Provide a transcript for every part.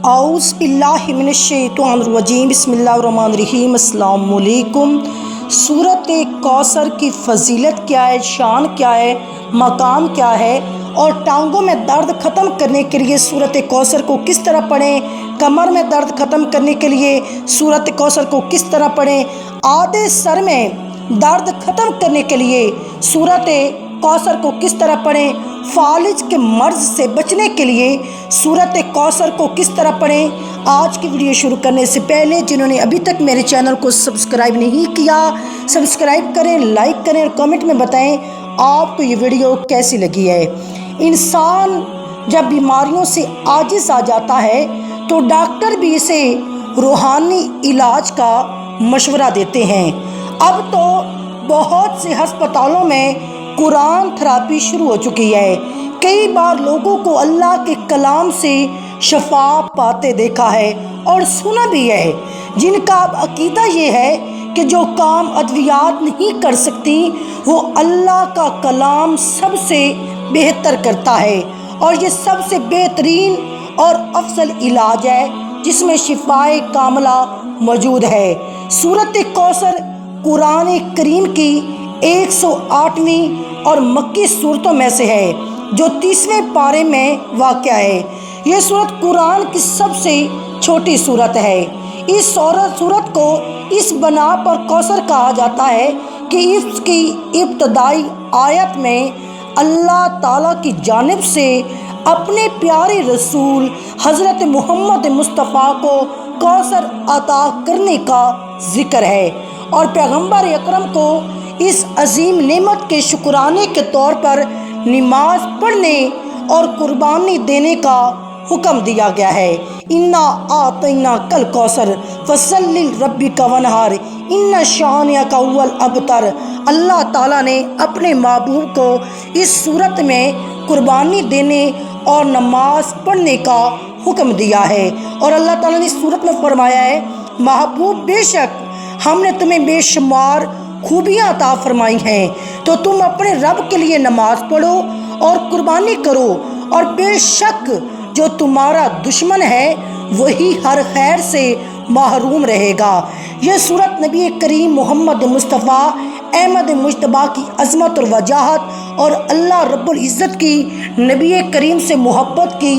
اعوذ باللہ من الشیطان الرجیم بسم اللہ الرحمن الرحیم۔ السلام علیکم۔ سورۃ کوثر کی فضیلت کیا ہے، شان کیا ہے، مقام کیا ہے، اور ٹانگوں میں درد ختم کرنے کے لیے سورۃ کوثر کو کس طرح پڑھیں، کمر میں درد ختم کرنے کے لیے سورۃ کوثر کو کس طرح پڑھیں، آدھے سر میں درد ختم کرنے کے لیے سورۃ کوثر کو کس طرح پڑھیں، فالج کے مرض سے بچنے کے لیے سورۃ کوثر کو کس طرح پڑھیں۔ آج کی ویڈیو شروع کرنے سے پہلے جنہوں نے ابھی تک میرے چینل کو سبسکرائب نہیں کیا، سبسکرائب کریں، لائک کریں اور کمنٹ میں بتائیں آپ کو یہ ویڈیو کیسی لگی ہے۔ انسان جب بیماریوں سے عاجز آ جاتا ہے تو ڈاکٹر بھی اسے روحانی علاج کا مشورہ دیتے ہیں۔ اب تو بہت سے ہسپتالوں میں قرآن تھراپی شروع ہو چکی ہے۔ کئی بار لوگوں کو اللہ کے کلام سے شفا پاتے دیکھا ہے اور سنا بھی ہے، جن کا اب عقیدہ یہ ہے کہ جو کام ادویات نہیں کر سکتی وہ اللہ کا کلام سب سے بہتر کرتا ہے، اور یہ سب سے بہترین اور افضل علاج ہے جس میں شفائے کاملہ موجود ہے۔ سورۃ کوثر قرآن کریم کی 108ویں اور مکی صورتوں میں سے ہے جو 30ویں پارے میں واقع ہے۔ یہ صورت قرآن کی سب سے چھوٹی صورت ہے۔ اس صورت کو اس بنا پر کوثر کہا جاتا ہے کہ اس کی ابتدائی آیت میں اللہ تعالیٰ کی جانب سے اپنے پیارے رسول حضرت محمد مصطفیٰ کو کوثر عطا کرنے کا ذکر ہے، اور پیغمبر اکرم کو اس عظیم نعمت کے شکرانے کے طور پر نماز پڑھنے اور قربانی دینے کا حکم دیا گیا ہے۔ انا اعطیناک الکوثر فصلی لربک وانحر ان شانئک هو الابتر۔ اللہ تعالیٰ نے اپنے محبوب کو اس صورت میں قربانی دینے اور نماز پڑھنے کا حکم دیا ہے، اور اللہ تعالیٰ نے اس صورت میں فرمایا ہے، محبوب بے شک ہم نے تمہیں بے شمار خوبیاں عطا فرمائی ہیں، تو تم اپنے رب کے لیے نماز پڑھو اور قربانی کرو، اور بے شک جو تمہارا دشمن ہے وہی ہر خیر سے محروم رہے گا۔ یہ صورت نبی کریم محمد مصطفیٰ احمد مجتبیٰ کی عظمت اور وجاہت اور اللہ رب العزت کی نبی کریم سے محبت کی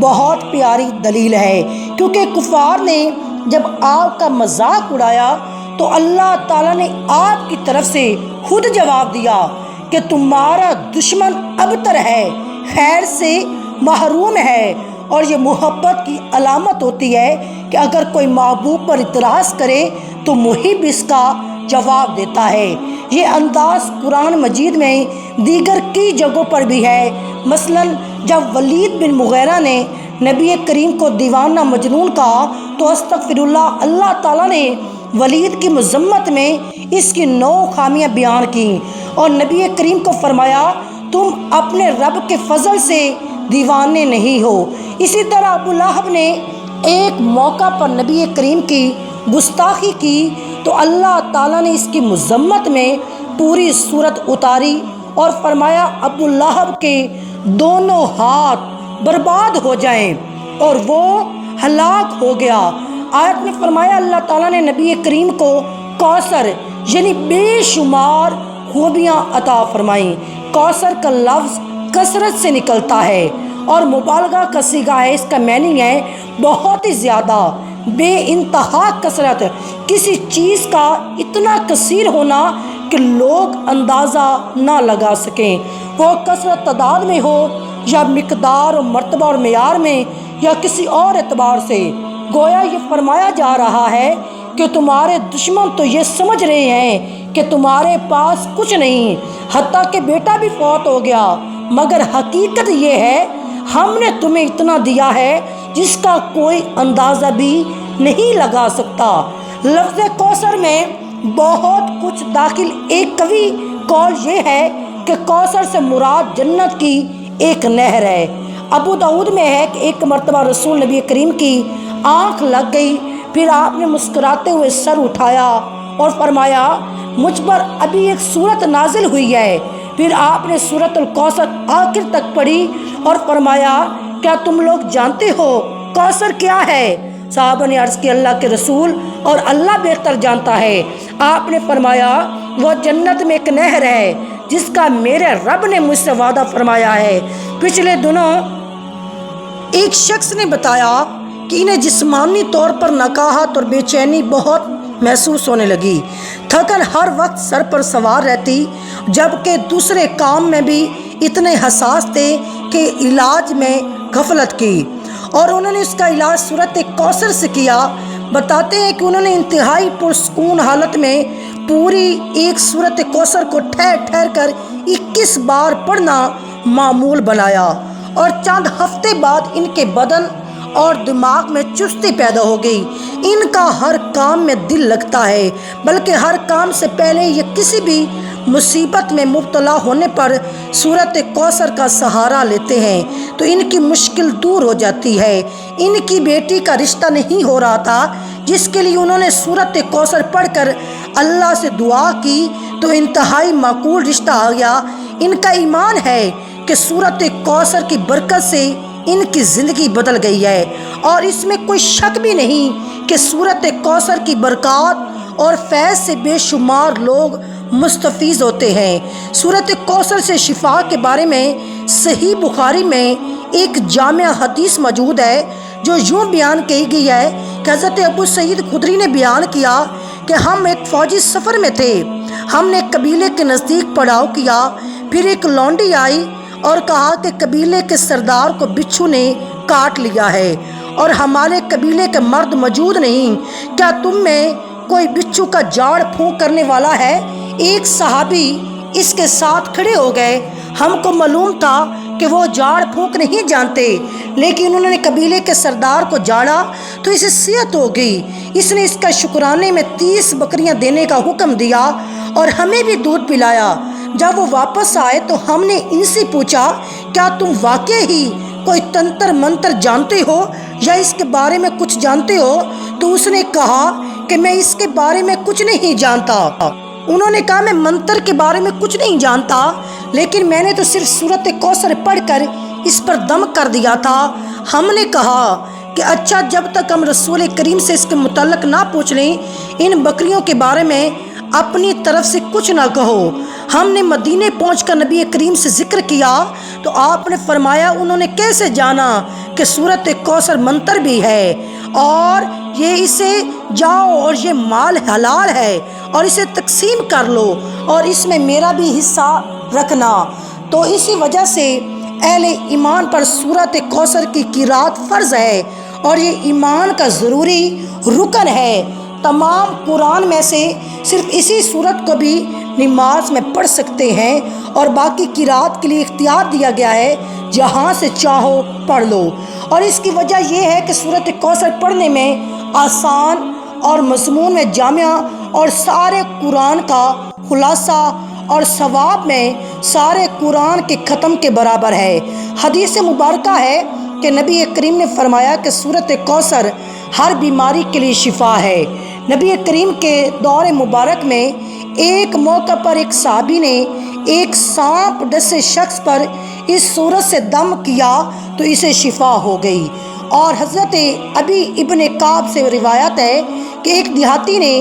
بہت پیاری دلیل ہے، کیونکہ کفار نے جب آپ کا مذاق اڑایا تو اللہ تعالیٰ نے آپ کی طرف سے خود جواب دیا کہ تمہارا دشمن ابتر ہے، خیر سے محروم ہے، اور یہ محبت کی علامت ہوتی ہے کہ اگر کوئی محبوب پر اعتراض کرے تو محب اس کا جواب دیتا ہے۔ یہ انداز قرآن مجید میں دیگر کئی جگہوں پر بھی ہے۔ مثلا جب ولید بن مغیرہ نے نبی کریم کو دیوانہ مجنون کہا تو استغفر اللہ، اللہ تعالیٰ نے ولید کی مذمت میں اس کی 9 خامیاں بیان کیں اور نبی کریم کو فرمایا تم اپنے رب کے فضل سے دیوانے نہیں ہو۔ اسی طرح ابو لہب نے ایک موقع پر نبی کریم کی گستاخی کی تو اللہ تعالیٰ نے اس کی مذمت میں پوری سورت اتاری اور فرمایا ابو لہب کے دونوں ہاتھ برباد ہو جائیں، اور وہ ہلاک ہو گیا۔ آیت میں فرمایا اللہ تعالیٰ نے نبی کریم کو کوثر یعنی بے شمار خوبیاں عطا فرمائیں۔ کوثر کا لفظ کثرت سے نکلتا ہے اور مبالغہ کا صیغہ ہے، اس کا معنی ہے بہت ہی زیادہ، بے انتہا کثرت، کسی چیز کا اتنا کثیر ہونا کہ لوگ اندازہ نہ لگا سکیں، وہ کثرت تعداد میں ہو یا مقدار و مرتبہ اور معیار میں یا کسی اور اعتبار سے۔ گویا یہ فرمایا جا رہا ہے کہ تمہارے دشمن تو یہ سمجھ رہے ہیں کہ تمہارے پاس کچھ نہیں، حتیٰ کہ بیٹا بھی فوت ہو گیا، مگر حقیقت یہ ہے ہم نے تمہیں اتنا دیا ہے جس کا کوئی اندازہ بھی نہیں لگا سکتا۔ لفظ کوثر میں بہت کچھ داخل۔ ایک قوی قول یہ ہے کہ کوثر سے مراد جنت کی ایک نہر ہے۔ ابو داؤد میں ہے کہ ایک مرتبہ رسول نبی کریم کی آنکھ لگ گئی، پھر آپ نے مسکراتے ہوئے سر اٹھایا اور فرمایا مجھ پر ابھی ایک صورت نازل ہوئی ہے۔ پھر آپ نے سورۃ الکوثر آخر تک پڑھی اور فرمایا کیا تم لوگ جانتے ہو کوثر کیا ہے؟ صحابہ نے عرض کی اللہ کے رسول اور اللہ بہتر جانتا ہے۔ آپ نے فرمایا وہ جنت میں ایک نہر ہے جس کا میرے رب نے مجھ سے وعدہ فرمایا ہے۔ پچھلے دنوں ایک شخص نے بتایا کہ انہیں جسمانی طور پر نکاہت اور بے چینی بہت محسوس ہونے لگی، تھکن ہر وقت سر پر سوار رہتی، جبکہ دوسرے کام میں بھی اتنے حساس تھے کہ علاج میں غفلت کی، اور انہوں نے اس کا علاج سورۃ کوثر سے کیا۔ بتاتے ہیں کہ انہوں نے انتہائی پرسکون حالت میں پوری ایک سورۃ کوثر کو ٹھہر ٹھہر کر 21 بار پڑھنا معمول بنایا، اور چند ہفتے بعد ان کے بدن اور دماغ میں چستی پیدا ہو گئی۔ ان کا ہر کام میں دل لگتا ہے، بلکہ ہر کام سے پہلے یہ کسی بھی مصیبت میں مبتلا ہونے پر سورۃ کوثر کا سہارا لیتے ہیں تو ان کی مشکل دور ہو جاتی ہے۔ ان کی بیٹی کا رشتہ نہیں ہو رہا تھا، جس کے لیے انہوں نے سورۃ کوثر پڑھ کر اللہ سے دعا کی تو انتہائی معقول رشتہ آ گیا۔ ان کا ایمان ہے کہ سورۃ کوثر کی برکت سے ان کی زندگی بدل گئی ہے، اور اس میں کوئی شک بھی نہیں کہ سورۃ کوثر کی برکات اور فیض سے بے شمار لوگ مستفیض ہوتے ہیں۔ سورۃ کوثر سے شفا کے بارے میں صحیح بخاری میں ایک جامع حدیث موجود ہے جو یوں بیان کی گئی ہے کہ حضرت ابو سعید خدری نے بیان کیا کہ ہم ایک فوجی سفر میں تھے، ہم نے قبیلے کے نزدیک پڑاؤ کیا، پھر ایک لونڈی آئی اور کہا کہ قبیلے کے سردار کو بچھو نے کاٹ لیا ہے اور ہمارے قبیلے کے مرد موجود نہیں، کیا تم میں کوئی بچھو کا جاڑ پھونک کرنے والا ہے؟ ایک صحابی اس کے ساتھ کھڑے ہو گئے۔ ہم کو معلوم تھا کہ وہ جاڑ پھونک نہیں جانتے، لیکن انہوں نے قبیلے کے سردار کو جاڑا تو اسے صحت ہو گئی۔ اس نے اس کا شکرانے میں 30 بکریاں دینے کا حکم دیا اور ہمیں بھی دودھ پلایا۔ جب وہ واپس آئے تو ہم نے ان سے پوچھا کیا تم واقعی ہی کوئی تنتر منتر جانتے ہو یا اس کے بارے میں کچھ جانتے ہو؟ تو اس نے کہا کہ میں اس کے بارے میں کچھ نہیں جانتا۔ انہوں نے کہا میں منتر کے بارے میں کچھ نہیں جانتا، لیکن میں نے تو صرف سورۃ کوثر پڑھ کر اس پر دم کر دیا تھا۔ ہم نے کہا کہ اچھا، جب تک ہم رسول کریم سے اس کے متعلق نہ پوچھ لیں ان بکریوں کے بارے میں اپنی طرف سے کچھ نہ کہو۔ ہم نے مدینے پہنچ کر نبی کریم سے ذکر کیا تو آپ نے فرمایا انہوں نے کیسے جانا کہ سورۃ کوثر منتر بھی ہے، اور یہ اسے جاؤ اور یہ مال حلال ہے اور اسے تقسیم کر لو اور اس میں میرا بھی حصہ رکھنا۔ تو اسی وجہ سے اہل ایمان پر سورۃ کوثر کی قرات فرض ہے، اور یہ ایمان کا ضروری رکن ہے۔ تمام قرآن میں سے صرف اسی سورت کو بھی نماز میں پڑھ سکتے ہیں، اور باقی قرات کے لیے اختیار دیا گیا ہے، جہاں سے چاہو پڑھ لو۔ اور اس کی وجہ یہ ہے کہ سورۃ کوثر پڑھنے میں آسان اور مضمون میں جامع اور سارے قرآن کا خلاصہ اور ثواب میں سارے قرآن کے ختم کے برابر ہے۔ حدیث مبارکہ ہے کہ نبی کریم نے فرمایا کہ سورۃ کوثر ہر بیماری کے لیے شفا ہے۔ نبی کریم کے دور مبارک میں ایک موقع پر ایک صحابی نے ایک سانپ ڈسے شخص پر اس سورت سے دم کیا تو اسے شفا ہو گئی۔ اور حضرت ابی ابن کعب سے روایت ہے کہ ایک دیہاتی نے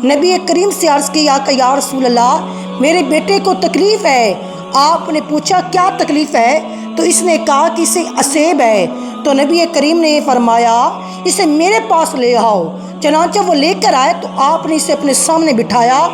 نبی کریم سے عرض کیا کہ یا رسول اللہ، میرے بیٹے کو تکلیف ہے۔ آپ نے پوچھا کیا تکلیف ہے؟ تو اس نے کہا کہ اسے اسیب ہے۔ تو نبی کریم نے فرمایا اسے میرے پاس لے آؤ۔ چنانچہ وہ لے کر آئے تو آپ نے اسے اپنے سامنے بٹھایا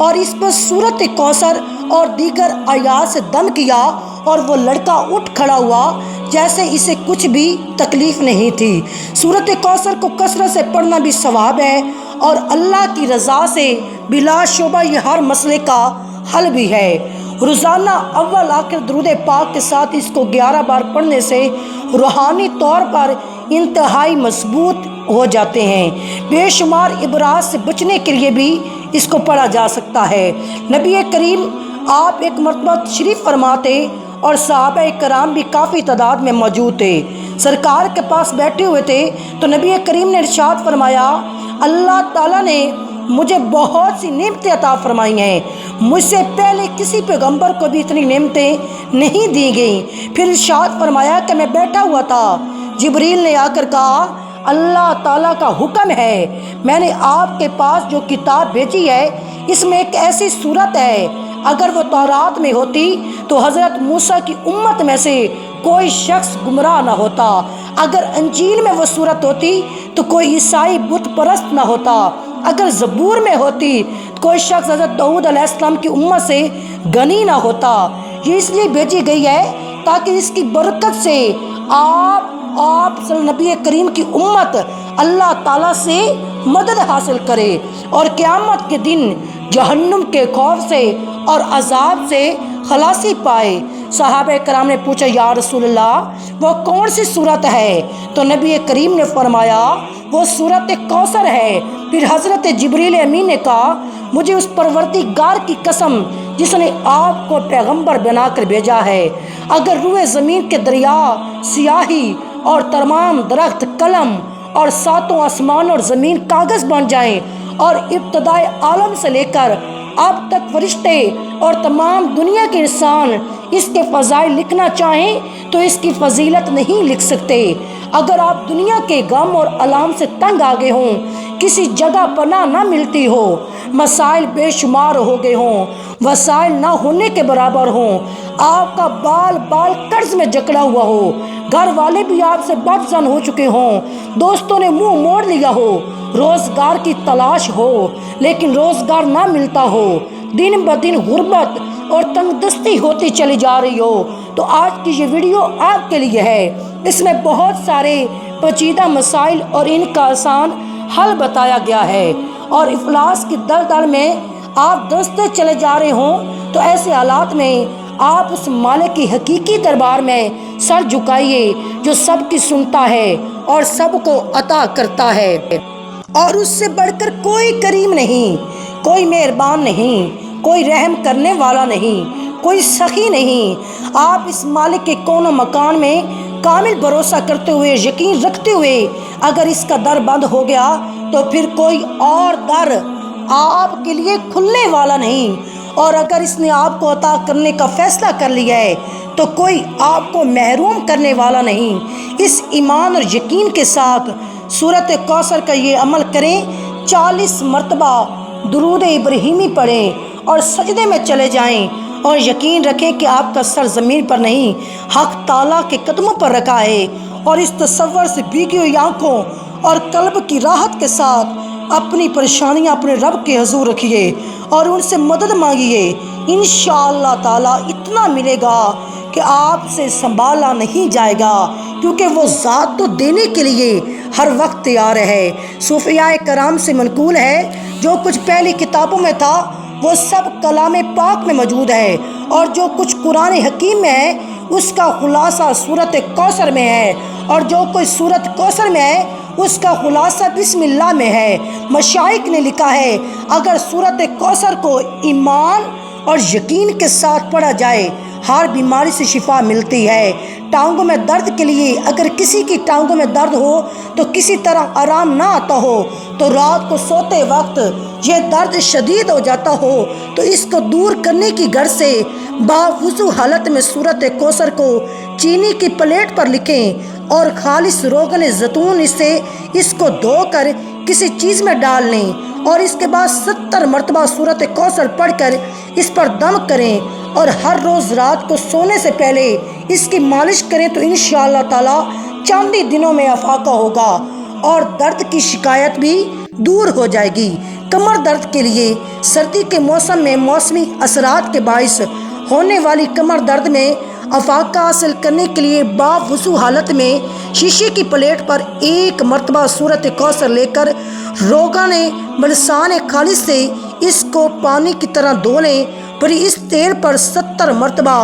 اور اس پر سورۃ کوثر اور دیگر آیات سے دم کیا، اور وہ لڑکا اٹھ کھڑا ہوا جیسے اسے کچھ بھی تکلیف نہیں تھی۔ سورۃ کوثر کو کثرت سے پڑھنا بھی ثواب ہے، اور اللہ کی رضا سے بلا شبہ یہ ہر مسئلے کا حل بھی ہے۔ روزانہ اول آخر درود پاک کے ساتھ اس کو 11 بار پڑھنے سے روحانی طور پر انتہائی مضبوط ہو جاتے ہیں۔ بے شمار عبرات سے بچنے کے لیے بھی اس کو پڑھا جا سکتا ہے۔ نبی کریم آپ ایک مرتبہ تشریف فرماتے اور صحابہ کرام بھی کافی تعداد میں موجود تھے۔ سرکار کے پاس بیٹھے ہوئے تھے تو نبی کریم نے ارشاد فرمایا اللہ تعالیٰ نے مجھے بہت سی نعمتیں عطا فرمائی ہیں، مجھ سے پہلے کسی پیغمبر کو بھی اتنی نعمتیں نہیں دی گئیں۔ پھر ارشاد فرمایا کہ میں بیٹھا ہوا تھا، جبریل نے آ کر کہا اللہ تعالیٰ کا حکم ہے، میں نے آپ کے پاس جو کتاب بھیجی ہے اس میں ایک ایسی صورت ہے، اگر وہ تورات میں ہوتی تو حضرت موسیٰ کی امت میں سے کوئی شخص گمراہ نہ ہوتا، اگر انجیل میں وہ صورت ہوتی تو کوئی عیسائی بت پرست نہ ہوتا، اگر زبور میں ہوتی تو کوئی شخص حضرت داؤد علیہ السلام کی امت سے غنی نہ ہوتا۔ یہ اس لیے بھیجی گئی ہے تاکہ اس کی برکت سے آپ نبی کریم کی امت اللہ تعالیٰ سے مدد حاصل کرے اور قیامت کے دن جہنم کے خوف سے اور عذاب سے خلاصی پائے۔ صحابہ کرام نے پوچھا یا رسول اللہ وہ کون سی صورت ہے؟ تو نبی کریم نے فرمایا وہ صورت کوثر ہے۔ پھر حضرت جبریل امین نے کہا مجھے اس پروردگار کی قسم جس نے آپ کو پیغمبر بنا کر بھیجا ہے، اگر روئے زمین کے دریا سیاہی اور تمام درخت قلم اور ساتوں آسمان اور زمین کاغذ بن جائیں اور ابتدائے عالم سے لے کر اب تک فرشتے اور تمام دنیا کے انسان اس کے فضائل لکھنا چاہیں تو اس کی فضیلت نہیں لکھ سکتے۔ اگر آپ دنیا کے غم اور الام سے تنگ آ گئے ہوں، کسی جگہ پناہ نہ ملتی ہو، مسائل بے شمار ہو گئے ہوں، وسائل نہ ہونے کے برابر ہوں، آپ کا بال قرض میں جکڑا ہوا ہو، گھر والے بھی آپ سے بدظن ہو چکے ہوں، دوستوں نے منہ موڑ لیا ہو، روزگار کی تلاش ہو لیکن روزگار نہ ملتا ہو، دن بدن غربت اور تنگ دستی ہوتی چلی جا رہی ہو، تو آج کی یہ ویڈیو آپ کے لیے ہے۔ اس میں بہت سارے پیچیدہ مسائل اور ان کا آسان حل بتایا گیا ہے، اور افلاس کی دلدل میں آپ دستے چلے جا رہے ہوں تو ایسے حالات میں آپ اس مالک کی حقیقی دربار میں سر جھکائیے جو سب کی سنتا ہے اور سب کو عطا کرتا ہے، اور اس سے بڑھ کر کوئی کریم نہیں، کوئی مہربان نہیں، کوئی رحم کرنے والا نہیں، کوئی سخی نہیں۔ آپ اس مالک کے کون و مکان میں کامل بھروسہ کرتے ہوئے یقین رکھتے ہوئے اگر اس کا در بند ہو گیا تو پھر کوئی اور در آپ کے لیے کھلنے والا نہیں، اور اگر اس نے آپ کو عطا کرنے کا فیصلہ کر لیا ہے تو کوئی آپ کو محروم کرنے والا نہیں۔ اس ایمان اور یقین کے ساتھ سورۃ کوثر کا یہ عمل کریں، 40 مرتبہ درود ابراہیمی پڑھیں اور سجدے میں چلے جائیں، اور یقین رکھیں کہ آپ کا سر زمین پر نہیں حق تعالیٰ کے قدموں پر رکھا ہے، اور اس تصور سے بھیگی ہوئی آنکھوں اور قلب کی راحت کے ساتھ اپنی پریشانیاں اپنے رب کے حضور رکھیے اور ان سے مدد مانگیے۔ انشاءاللہ تعالیٰ اتنا ملے گا کہ آپ سے سنبھالا نہیں جائے گا، کیونکہ وہ ذات تو دینے کے لیے ہر وقت تیار ہے۔ صوفیاء کرام سے منقول ہے جو کچھ پہلی کتابوں میں تھا وہ سب کلام پاک میں موجود ہے، اور جو کچھ قرآن حکیم میں ہے اس کا خلاصہ سورۃ کوثر میں ہے، اور جو کچھ سورۃ کوثر میں ہے اس کا خلاصہ بسم اللہ میں ہے۔ مشائخ نے لکھا ہے اگر سورۃ کوثر کو ایمان اور یقین کے ساتھ پڑھا جائے ہر بیماری سے شفا ملتی ہے۔ ٹانگوں میں درد کے لیے اگر کسی کی ٹانگوں میں درد ہو تو کسی طرح آرام نہ آتا ہو تو رات کو سوتے وقت یہ درد شدید ہو جاتا ہو تو اس کو دور کرنے کی غرض سے باوضو حالت میں سورۃ کوثر کو چینی کی پلیٹ پر لکھیں اور خالص روغن زیتون سے اس کو دھو کر کسی چیز میں ڈال لیں، اور اس کے بعد 70 مرتبہ سورۃ کوثر پڑھ کر اس پر دم کریں، اور ہر روز رات کو سونے سے پہلے اس کی مالش کریں تو انشاءاللہ تعالی چند ہی دنوں میں افاقہ ہوگا اور درد کی شکایت بھی دور ہو جائے گی۔ کمر درد کے لیے سردی کے موسم میں موسمی اثرات کے باعث ہونے والی کمر درد میں افاقہ حاصل کرنے کے لیے باوضو حالت میں شیشے کی پلیٹ پر 1 مرتبہ سورۃ کوثر لے کر روغن بلسان خالص سے اس کو پانی کی طرح دھو لیں، پھر اس تیل پر 70 مرتبہ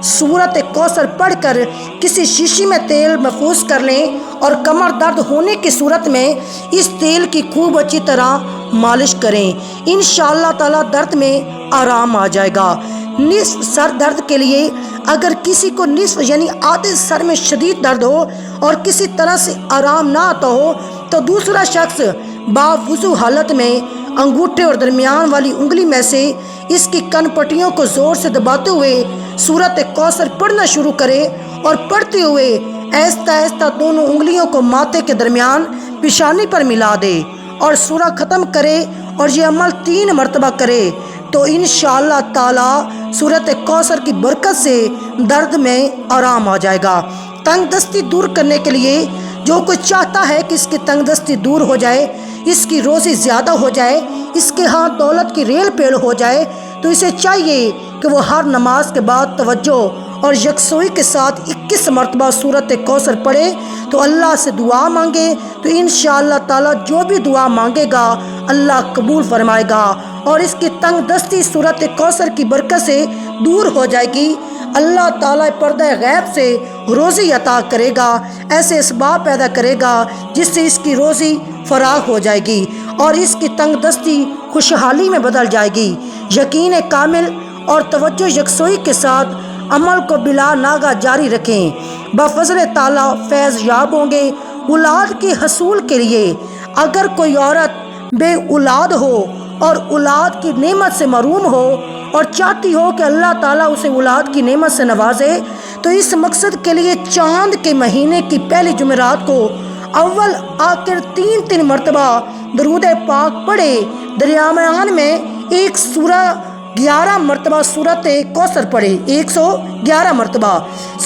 سورۃ کوثر پڑھ کر کسی شیشی میں تیل محفوظ کر لیں، اور کمر درد ہونے کی صورت میں اس تیل کی خوب اچھی طرح مالش کریں، انشاءاللہ تعالی درد میں آرام آ جائے گا۔ نصف سر درد کے لیے اگر کسی کو نصف یعنی آدھے سر میں شدید درد ہو اور کسی طرح سے آرام نہ آتا ہو تو دوسرا شخص باوضو حالت میں انگوٹھے اور درمیان والی انگلی میں سے اس کی کن پٹیوں کو زور سے دباتے ہوئے سورۃ کوثر پڑھنا شروع کرے اور پڑھتے ہوئے آہستہ آہستہ دونوں انگلیوں کو ماتھے کے درمیان پیشانی پر ملا دے اور سورہ ختم کرے اور یہ عمل 3 مرتبہ کرے تو انشاءاللہ تعالی سورۃ کوثر کی برکت سے درد میں آرام آ جائے گا۔ تنگ دستی دور کرنے کے لیے جو کوئی چاہتا ہے کہ اس کی تنگ دستی دور ہو جائے، اس کی روزی زیادہ ہو جائے، اس کے ہاں دولت کی ریل پیل ہو جائے، تو اسے چاہیے کہ وہ ہر نماز کے بعد توجہ اور یکسوئی کے ساتھ 21 مرتبہ سورۃ کوثر پڑھے تو اللہ سے دعا مانگے، تو انشاءاللہ تعالی جو بھی دعا مانگے گا اللہ قبول فرمائے گا اور اس کی تنگ دستی سورۃ کوثر کی برکت سے دور ہو جائے گی۔ اللہ تعالیٰ پردہ غیب سے روزی عطا کرے گا، ایسے اسباب پیدا کرے گا جس سے اس کی روزی فراخ ہو جائے گی اور اس کی تنگ دستی خوشحالی میں بدل جائے گی۔ یقین کامل اور توجہ یکسوئی کے ساتھ عمل کو بلا ناغہ جاری رکھیں، بفضل تعالیٰ فیض یاب ہوں گے۔ اولاد کے حصول کے لیے اگر کوئی عورت بے اولاد ہو اور اولاد کی نعمت سے محروم ہو اور چاہتی ہو کہ اللہ تعالیٰ اسے اولاد کی نعمت سے نوازے، تو اس مقصد کے لیے چاند کے مہینے کی پہلی جمعرات کو اول آخر 3 مرتبہ درود پاک پڑھے، درمیان میں ایک سورہ 11 مرتبہ سورۃ کوثر پڑھے، 111 مرتبہ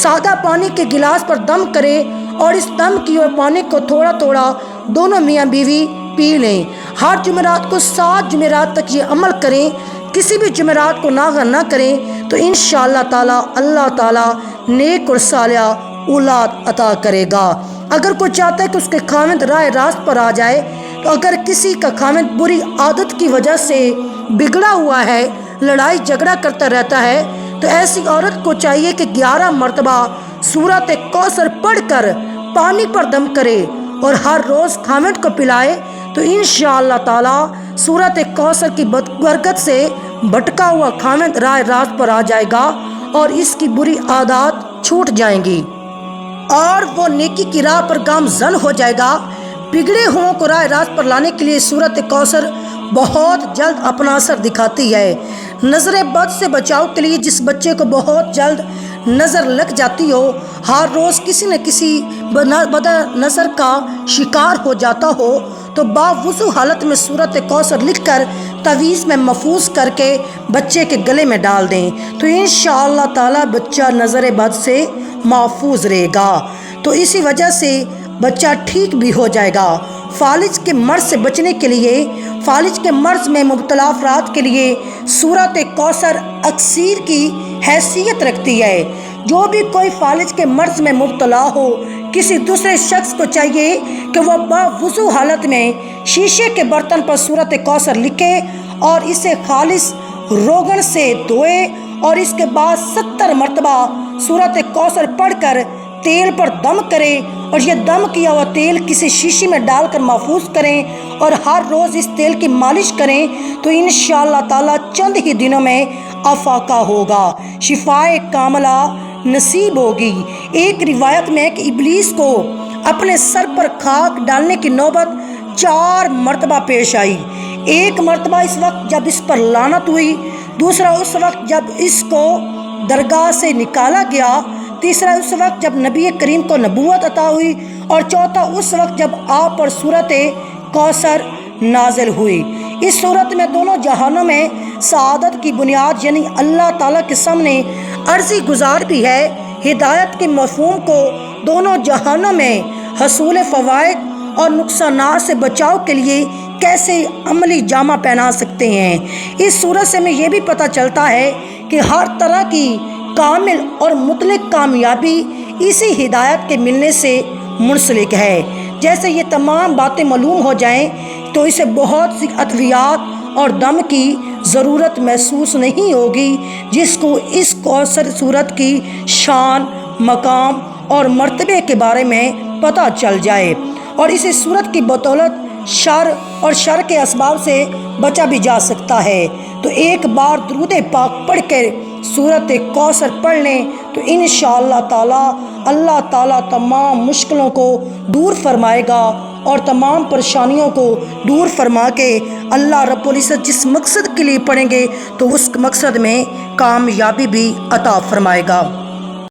سادہ پانی کے گلاس پر دم کرے اور اس دم کی اور پانی کو تھوڑا تھوڑا دونوں میاں بیوی پی لیں۔ ہر جمعرات کو 7 جمعرات تک یہ عمل کریں، کسی بھی جمعرات کو ناغہ نہ کریں، تو انشاءاللہ تعالی اللہ تعالی نیک اور صالحہ اولاد عطا کرے گا۔ اگر کوئی چاہتا ہے کہ اس کے خاوند راہ راست پر آ جائے، تو اگر کسی کا خاوند بری عادت کی وجہ سے بگڑا ہوا ہے، لڑائی جھگڑا کرتا رہتا ہے، تو ایسی عورت کو چاہیے کہ 11 مرتبہ سورۃ کوثر پڑھ کر پانی پر دم کرے اور ہر روز خاوند کو پلائے، تو انشاءاللہ تعالی سورۃ کوثر کی برکت سے بھٹکا ہوا خاوند راہ راست پر آ جائے گا اور اس کی بری عادات چھوٹ جائیں گی اور وہ نیکی کی راہ پر گامزن ہو جائے گا۔ بگڑے ہوں کو راہ راست پر لانے کے لیے سورۃ کوثر بہت جلد اپنا اثر دکھاتی ہے۔ نظر بد سے بچاؤ کے لیے جس بچے کو بہت جلد نظر لگ جاتی ہو، ہر روز کسی نہ کسی بد نظر کا شکار ہو جاتا ہو، تو باوضو حالت میں سورۃ کوثر لکھ کر تعویذ میں محفوظ کر کے بچے کے گلے میں ڈال دیں، تو انشاءاللہ تعالی بچہ نظر بد سے محفوظ رہے گا، تو اسی وجہ سے بچہ ٹھیک بھی ہو جائے گا۔ فالج کے مرض سے بچنے کے لیے، فالج کے مرض میں مبتلا افراد کے لیے سورۃ کوثر اکسیر کی حیثیت رکھتی ہے۔ جو بھی کوئی فالج کے مرض میں مبتلا ہو، کسی دوسرے شخص کو چاہیے کہ وہ باوضو حالت میں شیشے کے برتن پر سورۃ کوثر لکھے اور اسے خالص روغن سے دھوئے اور اس کے بعد 70 مرتبہ سورۃ کوثر پڑھ کر تیل پر دم کرے اور یہ دم کیا ہوا تیل کسی شیشی میں ڈال کر محفوظ کریں اور ہر روز اس تیل کی مالش کریں، تو انشاءاللہ تعالی چند ہی دنوں میں افاقہ ہوگا، شفائے کاملہ نصیب ہوگی۔ ایک روایت میں کہ ابلیس کو اپنے سر پر خاک ڈالنے کی نوبت 4 مرتبہ پیش آئی۔ ایک مرتبہ اس وقت جب اس پر لعنت ہوئی، دوسرا اس وقت جب اس کو درگاہ سے نکالا گیا، تیسرا اس وقت جب نبی کریم کو نبوت عطا ہوئی، اور چوتھا اس وقت جب آپ پر سورۃ کوثر نازل ہوئی۔ اس صورت میں دونوں جہانوں میں سعادت کی بنیاد یعنی اللہ تعالیٰ کے سامنے عرضی گزار بھی ہے۔ ہدایت کے مفہوم کو دونوں جہانوں میں حصول فوائد اور نقصانات سے بچاؤ کے لیے کیسے عملی جامہ پہنا سکتے ہیں۔ اس صورت سے ہمیں یہ بھی پتہ چلتا ہے کہ ہر طرح کی کامل اور مطلق کامیابی اسی ہدایت کے ملنے سے منسلک ہے۔ جیسے یہ تمام باتیں معلوم ہو جائیں تو اسے بہت سی ادویات اور دم کی ضرورت محسوس نہیں ہوگی، جس کو اس کوثر صورت کی شان، مقام اور مرتبے کے بارے میں پتہ چل جائے اور اسی صورت کی بدولت شر اور شر کے اسباب سے بچا بھی جا سکتا ہے۔ تو ایک بار درود پاک پڑھ کر سورۃ کوثر پڑھ لیں تو انشاءاللہ تعالی اللہ تعالیٰ تمام مشکلوں کو دور فرمائے گا اور تمام پریشانیوں کو دور فرما کے اللہ رب العزت جس مقصد کے لیے پڑھیں گے تو اس مقصد میں کامیابی بھی عطا فرمائے گا۔